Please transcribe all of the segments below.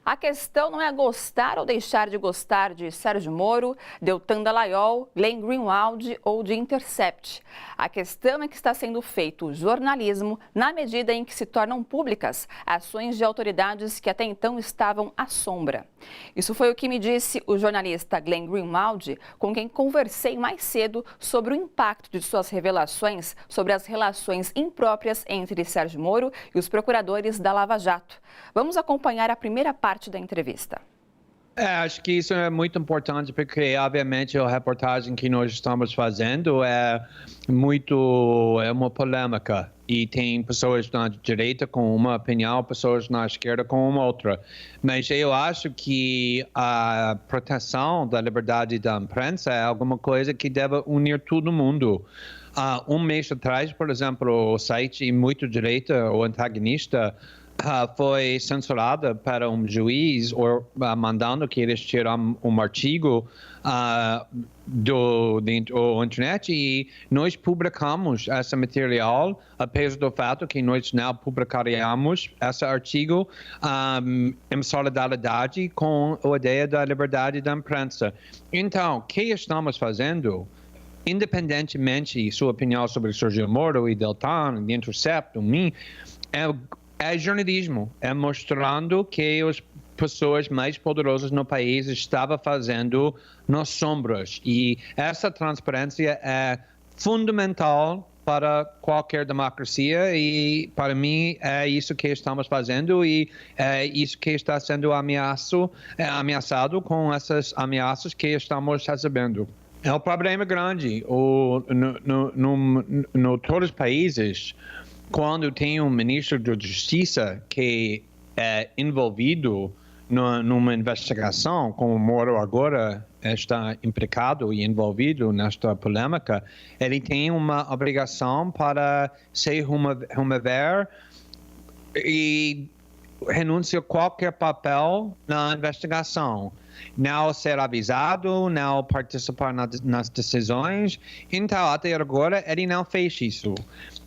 A questão não é gostar ou deixar de gostar de Sérgio Moro, Deltan Dallagnol, Glenn Greenwald ou de Intercept. A questão é que está sendo feito jornalismo na medida em que se tornam públicas ações de autoridades que até então estavam à sombra. Isso foi o que me disse o jornalista Glenn Greenwald, com quem conversei mais cedo sobre o impacto de suas revelações sobre as relações impróprias entre Sérgio Moro e os procuradores da Lava Jato. Vamos acompanhar a primeira parte da entrevista. Acho que isso é muito importante porque, obviamente, a reportagem que nós estamos fazendo é uma polêmica e tem pessoas na direita com uma opinião, pessoas na esquerda com uma outra. Mas eu acho que a proteção da liberdade da imprensa é alguma coisa que deve unir todo mundo. Um mês atrás, por exemplo, o site muito direita, o Antagonista, foi censurada para um juiz mandando que eles tiram um artigo do internet e nós publicamos esse material, apesar do fato que nós não publicaríamos esse artigo em solidariedade com a ideia da liberdade da imprensa. Então, o que estamos fazendo? Independentemente de sua opinião sobre Sérgio Moro e Deltan, e Intercept, é jornalismo, é mostrando que as pessoas mais poderosas no país estavam fazendo nas sombras. E essa transparência é fundamental para qualquer democracia e, para mim, é isso que estamos fazendo e é isso que está sendo ameaçado com essas ameaças que estamos recebendo. É um problema grande. No todos os países, quando tem um ministro da Justiça que é envolvido numa investigação, como o Moro agora está implicado e envolvido nesta polêmica, ele tem uma obrigação para se remover e renunciar a qualquer papel na investigação. Não ser avisado, não participar nas decisões. Então, até agora, ele não fez isso.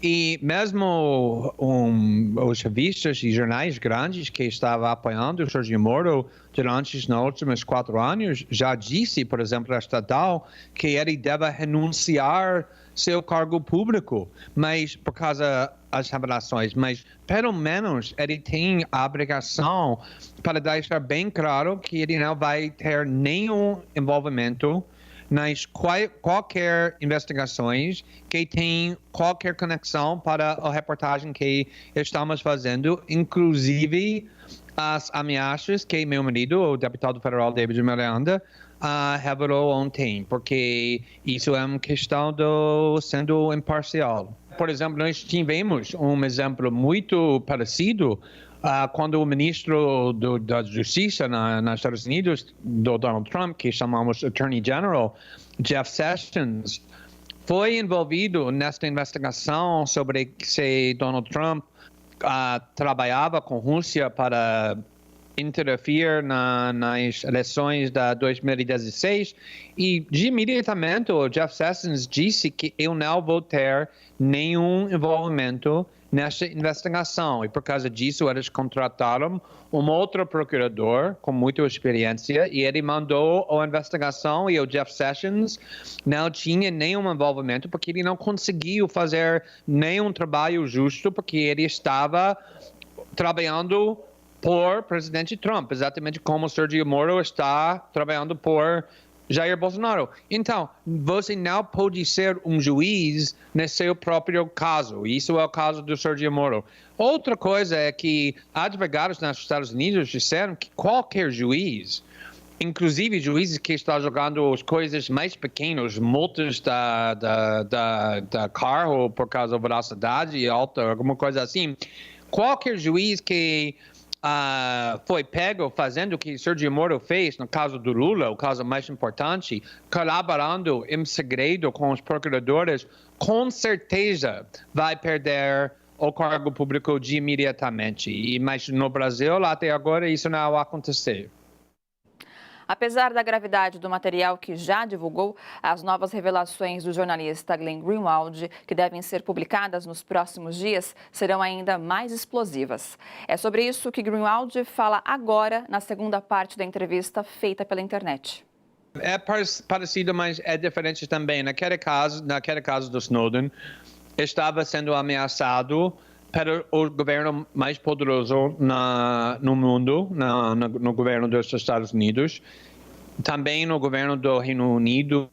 E mesmo os revistas e jornais grandes que estavam apoiando o Sérgio Moro durante os últimos 4 anos já disse, por exemplo, a Estadão, que ele deve renunciar seu cargo público, mas por causa das revelações, mas pelo menos ele tem a obrigação para deixar bem claro que ele não vai ter nenhum envolvimento nas qualquer investigações que tem qualquer conexão para a reportagem que estamos fazendo, inclusive as ameaças que meu marido, o deputado federal David Miranda, revelou ontem, porque isso é uma questão de sendo imparcial. Por exemplo, nós tivemos um exemplo muito parecido quando o ministro da Justiça nos Estados Unidos, do Donald Trump, que chamamos Attorney General, Jeff Sessions, foi envolvido nesta investigação sobre se Donald Trump trabalhava com Rússia para interferir nas eleições de 2016 e de imediatamente o Jeff Sessions disse que eu não vou ter nenhum envolvimento nesta investigação e por causa disso eles contrataram um outro procurador com muita experiência e ele mandou a investigação e o Jeff Sessions não tinha nenhum envolvimento porque ele não conseguiu fazer nenhum trabalho justo porque ele estava trabalhando por presidente Trump, exatamente como Sérgio Moro está trabalhando por Jair Bolsonaro. Então, você não pode ser um juiz nesse seu próprio caso. Isso é o caso do Sérgio Moro. Outra coisa é que advogados nos Estados Unidos disseram que qualquer juiz, inclusive juízes que estão jogando as coisas mais pequenas, multas da carro por causa da velocidade alta, alguma coisa assim, qualquer juiz que foi pego fazendo o que Sérgio Moro fez no caso do Lula, o caso mais importante, colaborando em segredo com os procuradores, com certeza vai perder o cargo público de imediatamente. Mas no Brasil, até agora, isso não aconteceu. Apesar da gravidade do material que já divulgou, as novas revelações do jornalista Glenn Greenwald, que devem ser publicadas nos próximos dias, serão ainda mais explosivas. É sobre isso que Greenwald fala agora na segunda parte da entrevista feita pela internet. É parecido, mas é diferente também. Naquele caso do Snowden, estava sendo ameaçado pelo o governo mais poderoso no mundo, no governo dos Estados Unidos. Também no governo do Reino Unido,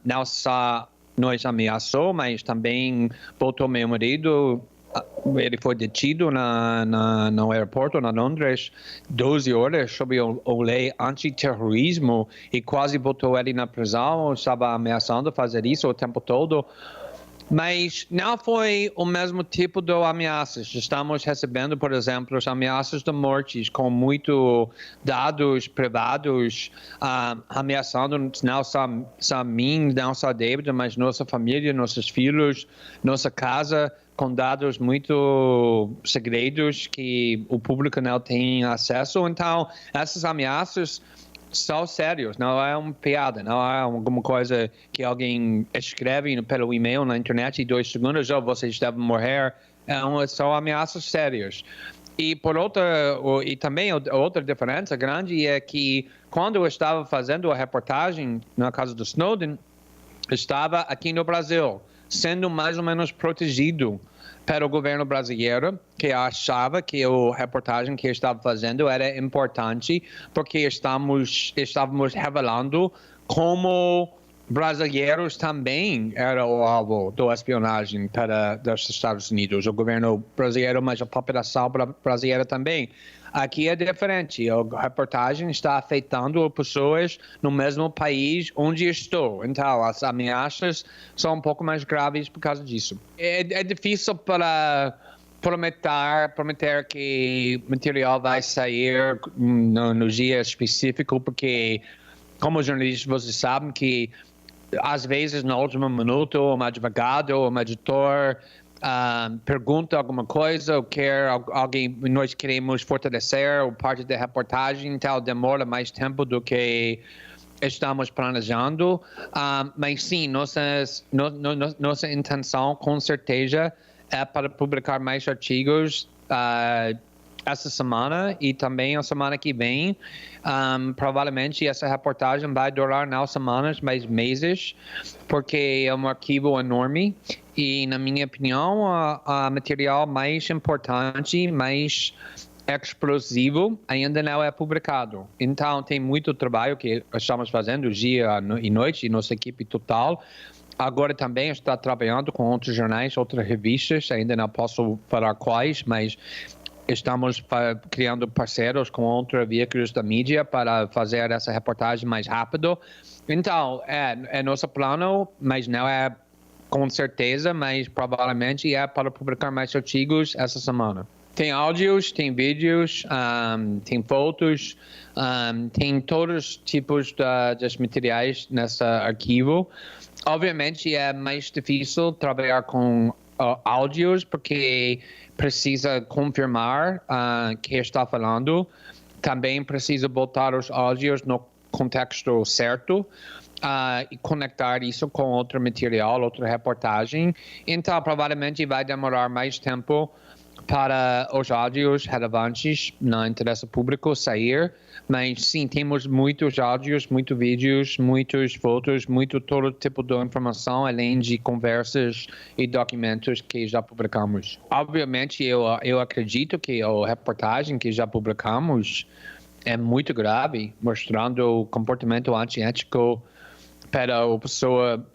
não só nos ameaçou, mas também botou meu marido. Ele foi detido no aeroporto, na Londres, 12 horas sob a lei antiterrorismo e quase botou ele na prisão. Estava ameaçando fazer isso o tempo todo. Mas não foi o mesmo tipo de ameaças. Estamos recebendo, por exemplo, as ameaças de mortes com muitos dados privados, ameaçando não só mim, não só David, mas nossa família, nossos filhos, nossa casa, com dados muito segredos que o público não tem acesso. Então, essas ameaças são sérios, não é uma piada, não é alguma coisa que alguém escreve pelo e-mail na internet e 2 segundos, vocês devem morrer. São ameaças sérias. E também outra diferença grande é que quando eu estava fazendo a reportagem na casa do Snowden, estava aqui no Brasil, sendo mais ou menos protegido pelo governo brasileiro, que achava que a reportagem que estava fazendo era importante, porque estávamos revelando como brasileiros também eram o alvo da espionagem dos Estados Unidos, o governo brasileiro, mas a população brasileira também. Aqui é diferente, a reportagem está afetando pessoas no mesmo país onde estou. Então, as ameaças são um pouco mais graves por causa disso. É difícil para prometer que o material vai sair no dia específico, porque, como jornalistas, vocês sabem que, às vezes, no último minuto, um advogado, um editor pergunta alguma coisa, ou nós queremos fortalecer a parte da reportagem, então demora mais tempo do que estamos planejando. Mas sim, nossa intenção, com certeza, é para publicar mais artigos essa semana e também a semana que vem. Provavelmente essa reportagem vai durar não semanas, mas meses, porque é um arquivo enorme e, na minha opinião, o material mais importante, mais explosivo ainda não é publicado. Então, tem muito trabalho que estamos fazendo dia e noite, e nossa equipe total. Agora também está trabalhando com outros jornais, outras revistas, ainda não posso falar quais, mas estamos criando parceiros com outros veículos da mídia para fazer essa reportagem mais rápido. Então, é nosso plano, mas não é com certeza, mas provavelmente é para publicar mais artigos essa semana. Tem áudios, tem vídeos, tem fotos, tem todos os tipos de materiais nesse arquivo. Obviamente é mais difícil trabalhar com áudios, porque precisa confirmar que está falando. Também precisa botar os áudios no contexto certo e conectar isso com outro material, outra reportagem. Então, provavelmente vai demorar mais tempo para os áudios relevantes no interesse público sair, mas sim, temos muitos áudios, muitos vídeos, muitas fotos, todo tipo de informação, além de conversas e documentos que já publicamos. Obviamente, eu acredito que a reportagem que já publicamos é muito grave, mostrando o comportamento antiético para a pessoa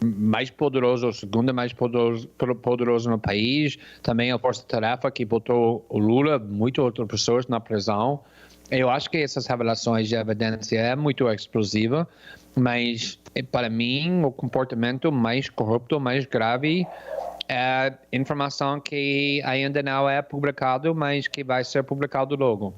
mais poderoso, o segundo mais poderoso no país, também a força-tarefa que botou o Lula, muitas outras pessoas na prisão. Eu acho que essas revelações de evidência é muito explosiva, mas para mim o comportamento mais corrupto, mais grave é informação que ainda não é publicado, mas que vai ser publicado logo.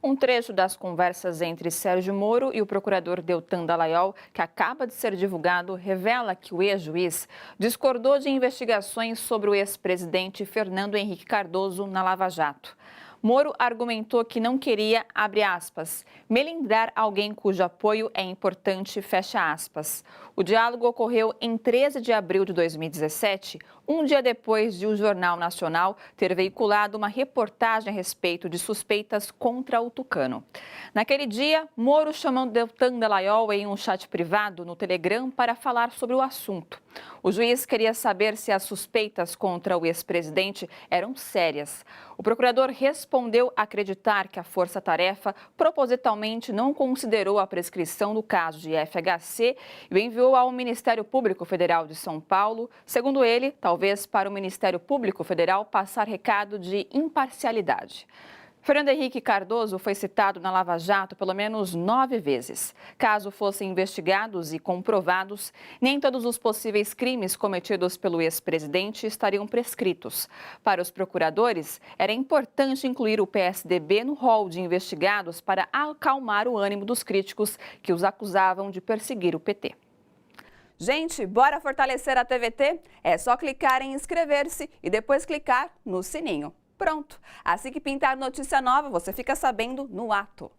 Um trecho das conversas entre Sérgio Moro e o procurador Deltan Dallagnol, que acaba de ser divulgado, revela que o ex-juiz discordou de investigações sobre o ex-presidente Fernando Henrique Cardoso na Lava Jato. Moro argumentou que não queria, abre aspas, melindrar alguém cujo apoio é importante, fecha aspas. O diálogo ocorreu em 13 de abril de 2017, um dia depois de o Jornal Nacional ter veiculado uma reportagem a respeito de suspeitas contra o tucano. Naquele dia, Moro chamou Deltan Dallagnol em um chat privado no Telegram para falar sobre o assunto. O juiz queria saber se as suspeitas contra o ex-presidente eram sérias. O procurador respondeu acreditar que a Força-Tarefa propositalmente não considerou a prescrição do caso de FHC e o enviou ao Ministério Público Federal de São Paulo, segundo ele, talvez para o Ministério Público Federal passar recado de imparcialidade. Fernando Henrique Cardoso foi citado na Lava Jato pelo menos 9 vezes. Caso fossem investigados e comprovados, nem todos os possíveis crimes cometidos pelo ex-presidente estariam prescritos. Para os procuradores, era importante incluir o PSDB no rol de investigados para acalmar o ânimo dos críticos que os acusavam de perseguir o PT. Gente, bora fortalecer a TVT? É só clicar em inscrever-se e depois clicar no sininho. Pronto! Assim que pintar notícia nova, você fica sabendo no ato.